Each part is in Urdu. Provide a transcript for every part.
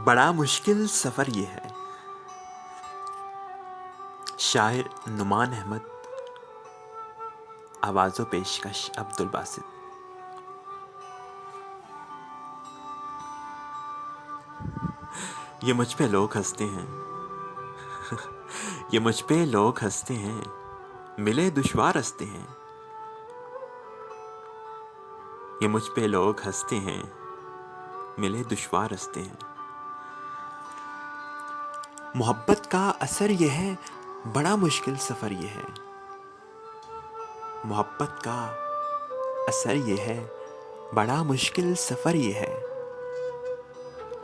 بڑا مشکل سفر یہ ہے. شاعر نعمان احمد. آواز و پیشکش عبدالباسط. یہ مجھ پہ لوگ ہنستے ہیں یہ مجھ پہ لوگ ہنستے ہیں، ملے دشوار ہنستے ہیں. یہ مجھ پہ لوگ ہنستے ہیں، ملے دشوار ہنستے ہیں. محبت کا اثر یہ ہے، بڑا مشکل سفر یہ ہے. محبت کا اثر یہ ہے، بڑا مشکل سفر یہ ہے.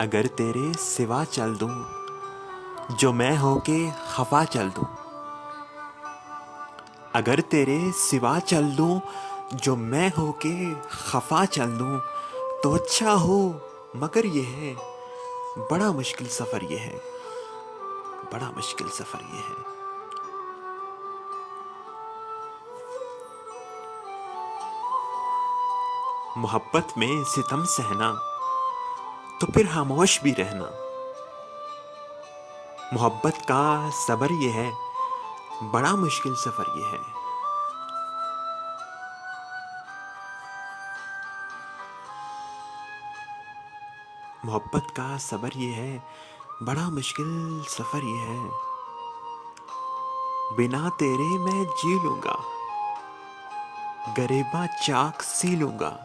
اگر تیرے سوا چل دوں، جو میں ہو کے خفا چل دوں. اگر تیرے سوا چل دوں، جو میں ہو کے خفا چل دوں، تو اچھا ہو مگر یہ ہے، بڑا مشکل سفر یہ ہے. بڑا مشکل سفر یہ ہے. محبت میں ستم سہنا تو پھر خاموش بھی رہنا. محبت کا صبر یہ ہے، بڑا مشکل سفر یہ ہے. محبت کا صبر یہ ہے، بڑا مشکل سفر یہ ہے. بنا تیرے میں جی لوں گا، گریباں چاک سی لوں گا.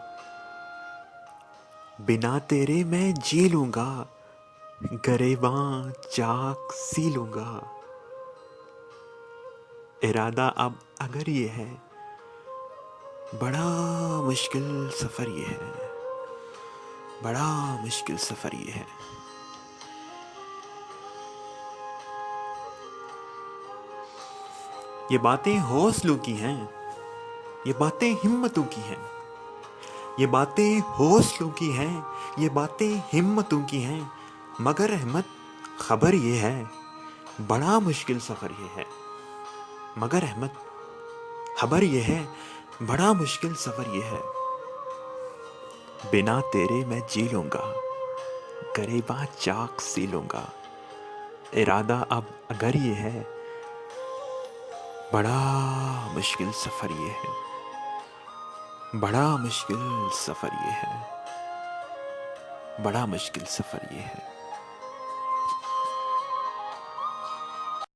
بنا تیرے میں جی لوں گا، گریباں چاک سی لوں گا. ارادہ اب اگر یہ ہے، بڑا مشکل سفر یہ ہے. بڑا مشکل سفر یہ ہے. یہ باتیں حوصلوں کی ہیں، یہ باتیں ہمتوں کی ہیں. یہ باتیں حوصلوں کی ہیں، یہ باتیں ہمتوں کی ہیں. مگر احمد خبر یہ ہے، بڑا مشکل سفر یہ ہے. مگر احمد خبر یہ ہے، بڑا مشکل سفر یہ ہے. بنا تیرے میں جی لوں گا، گریباں چاک سی لوں گا. ارادہ اب اگر یہ ہے، بڑا مشکل سفر یہ ہے. بڑا مشکل سفر یہ ہے. بڑا مشکل سفر یہ ہے.